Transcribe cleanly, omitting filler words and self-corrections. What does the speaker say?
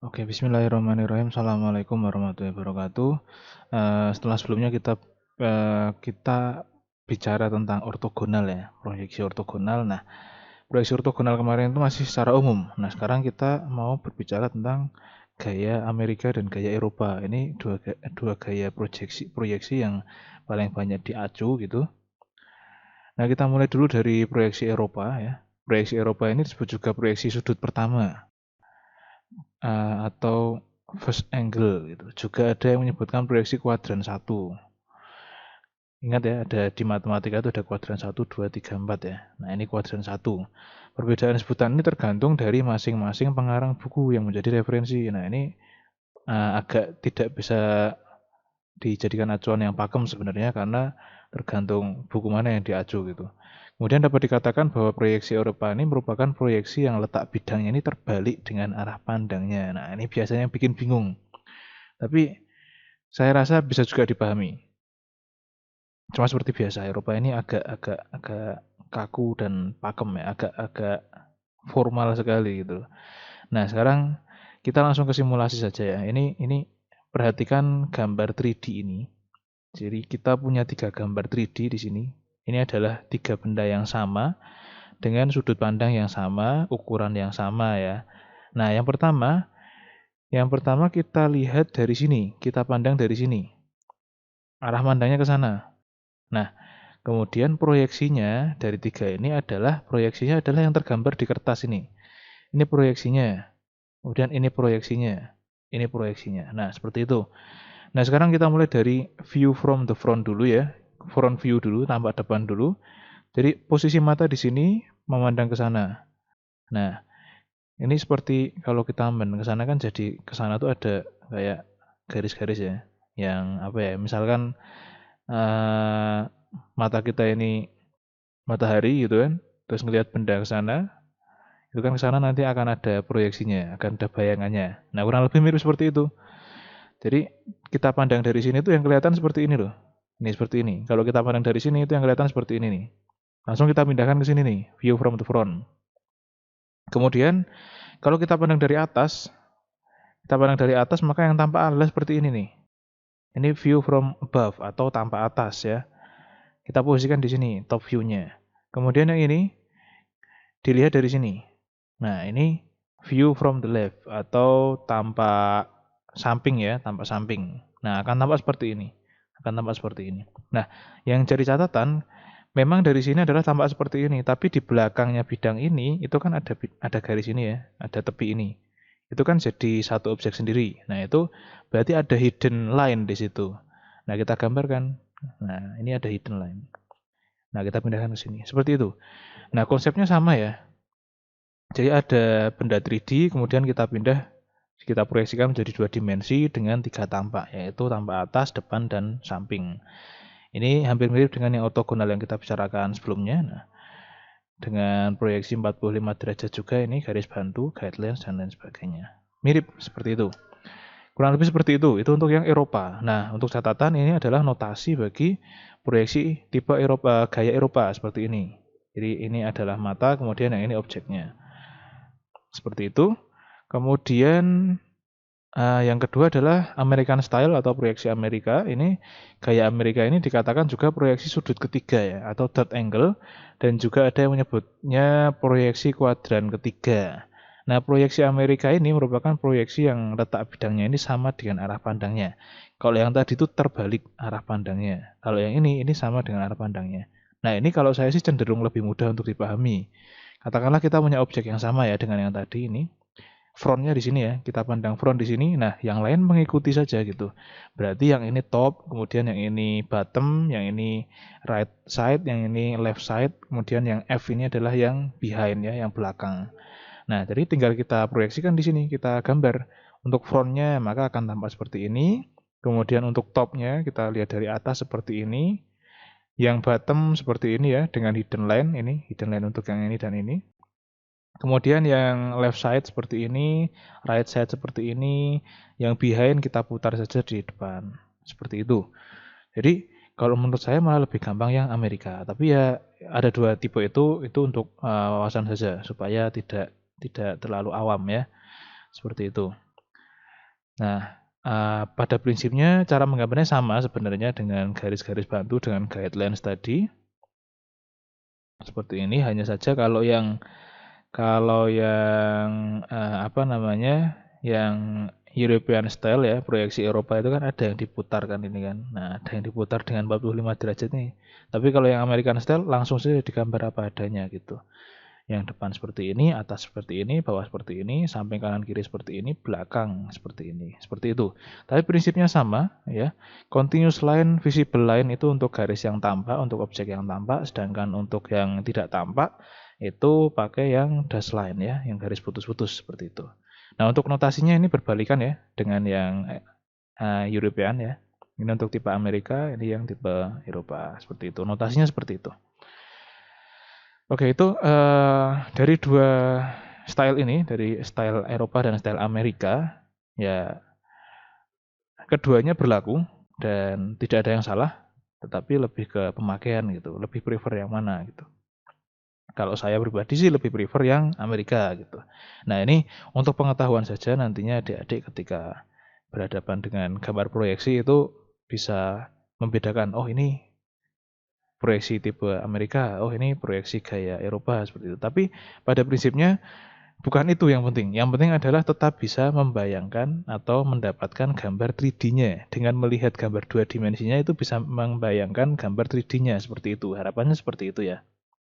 Oke, bismillahirrahmanirrahim. Assalamualaikum warahmatullahi wabarakatuh. Setelah sebelumnya kita bicara tentang ortogonal ya, proyeksi ortogonal. Nah, proyeksi ortogonal kemarin itu masih secara umum. Nah, sekarang kita mau berbicara tentang gaya Amerika dan gaya Eropa. Ini dua gaya proyeksi yang paling banyak diacu gitu. Nah, kita mulai dulu dari proyeksi Eropa ya. Proyeksi Eropa ini disebut juga proyeksi sudut pertama. Atau first angle gitu. Juga ada yang menyebutkan proyeksi kuadran 1. Ingat ya, ada di matematika itu ada kuadran 1, 2, 3, 4 ya. Nah, ini kuadran 1. Perbedaan sebutan ini tergantung dari masing-masing pengarang buku yang menjadi referensi. Nah, ini agak tidak bisa dijadikan acuan yang pakem sebenarnya karena tergantung buku mana yang diacu gitu. Kemudian dapat dikatakan bahwa proyeksi Eropa ini merupakan proyeksi yang letak bidangnya ini terbalik dengan arah pandangnya. Nah, ini biasanya bikin bingung. Tapi saya rasa bisa juga dipahami. Cuma seperti biasa, Eropa ini agak kaku dan pakem ya, agak formal sekali gitu. Nah, sekarang kita langsung ke simulasi saja ya. Ini perhatikan gambar 3D ini. Jadi kita punya 3 gambar 3D di sini. Ini adalah 3 benda yang sama dengan sudut pandang yang sama, ukuran yang sama ya. Nah, yang pertama kita lihat dari sini, kita pandang dari sini. Arah pandangnya ke sana. Nah, kemudian proyeksinya dari 3 ini adalah yang tergambar di kertas ini. Ini proyeksinya. Kemudian ini proyeksinya. Ini proyeksinya. Nah, seperti itu. Nah, sekarang kita mulai dari view from the front dulu ya. Front view dulu, tampak depan dulu. Jadi posisi mata di sini memandang ke sana. Nah, ini seperti kalau kita memandang ke sana kan jadi ke sana tuh ada kayak garis-garis ya. Yang apa ya? Misalkan mata kita ini matahari gitu kan, terus ngelihat benda ke sana, itu kan ke sana nanti akan ada proyeksinya, akan ada bayangannya. Nah, kurang lebih mirip seperti itu. Jadi kita pandang dari sini tuh yang kelihatan seperti ini loh. Ini seperti ini. Kalau kita pandang dari sini itu yang kelihatan seperti ini nih. Langsung kita pindahkan ke sini nih, view from the front. Kemudian kalau kita pandang dari atas maka yang tampak adalah seperti ini nih. Ini view from above atau tampak atas ya. Kita posisikan di sini top view-nya. Kemudian yang ini dilihat dari sini. Nah, ini view from the left atau tampak samping ya, tampak samping. Nah, akan tampak seperti ini. Akan tampak seperti ini. Nah, yang jadi catatan memang dari sini adalah tampak seperti ini, tapi di belakangnya bidang ini itu kan ada garis ini ya, ada tepi ini. Itu kan jadi satu objek sendiri. Nah, itu berarti ada hidden line di situ. Nah, kita gambarkan. Nah, ini ada hidden line. Nah, kita pindahkan ke sini. Seperti itu. Nah, konsepnya sama ya. Jadi ada benda 3D, kemudian kita proyeksikan menjadi 2 dimensi dengan 3 tampak, yaitu tampak atas, depan, dan samping. Ini hampir mirip dengan yang ortogonal yang kita bicarakan sebelumnya. Nah, dengan proyeksi 45 derajat juga ini garis bantu, guidelines, dan lain sebagainya. Mirip seperti itu. Kurang lebih seperti itu untuk yang Eropa. Nah, untuk catatan ini adalah notasi bagi proyeksi tipe Eropa, gaya Eropa seperti ini. Jadi ini adalah mata, kemudian yang ini objeknya. Seperti itu. Kemudian yang kedua adalah American Style atau proyeksi Amerika. Ini gaya Amerika ini dikatakan juga proyeksi sudut ketiga ya, atau third angle, dan juga ada yang menyebutnya proyeksi kuadran ketiga. Nah, proyeksi Amerika ini merupakan proyeksi yang letak bidangnya ini sama dengan arah pandangnya. Kalau yang tadi itu terbalik arah pandangnya. Kalau yang ini sama dengan arah pandangnya. Nah, ini kalau saya sih cenderung lebih mudah untuk dipahami. Katakanlah kita punya objek yang sama ya dengan yang tadi ini. Frontnya di sini ya, kita pandang front di sini. Nah, yang lain mengikuti saja gitu. Berarti yang ini top, kemudian yang ini bottom, yang ini right side, yang ini left side, kemudian yang F ini adalah yang behind ya, yang belakang. Nah, jadi tinggal kita proyeksikan di sini, kita gambar. Untuk frontnya maka akan tampak seperti ini. Kemudian untuk topnya kita lihat dari atas seperti ini. Yang bottom seperti ini ya, dengan hidden line ini, hidden line untuk yang ini dan ini. Kemudian yang left side seperti ini, right side seperti ini, yang behind kita putar saja di depan. Seperti itu. Jadi kalau menurut saya malah lebih gampang yang Amerika. Tapi ya ada 2 tipe itu untuk wawasan saja supaya tidak terlalu awam ya. Seperti itu. Nah, pada prinsipnya cara menggambarnya sama sebenarnya dengan garis-garis bantu dengan guidelines tadi. Seperti ini, hanya saja apa namanya, yang European style ya, proyeksi Eropa itu kan ada yang diputarkan ini kan. Nah, ada yang diputar dengan 45 derajat nih. Tapi kalau yang American style langsung saja digambar apa adanya gitu. Yang depan seperti ini, atas seperti ini, bawah seperti ini, samping kanan kiri seperti ini, belakang seperti ini. Seperti itu. Tapi prinsipnya sama ya. Continuous line, visible line itu untuk garis yang tampak, untuk objek yang tampak, sedangkan untuk yang tidak tampak itu pakai yang dash line ya, yang garis putus-putus seperti itu. Nah, untuk notasinya ini berbalikan ya dengan yang European ya. Ini untuk tipe Amerika, ini yang tipe Eropa seperti itu. Notasinya seperti itu. Oke, itu dari dua style ini, dari style Eropa dan style Amerika, ya keduanya berlaku dan tidak ada yang salah, tetapi lebih ke pemakaian gitu, lebih prefer yang mana gitu. Kalau saya pribadi sih lebih prefer yang Amerika gitu. Nah, ini untuk pengetahuan saja nantinya adik-adik ketika berhadapan dengan gambar proyeksi itu bisa membedakan, oh ini proyeksi tipe Amerika, oh ini proyeksi gaya Eropa seperti itu. Tapi pada prinsipnya bukan itu yang penting. Yang penting adalah tetap bisa membayangkan atau mendapatkan gambar 3D-nya. Dengan melihat gambar dua dimensinya itu bisa membayangkan gambar 3D-nya seperti itu. Harapannya seperti itu ya.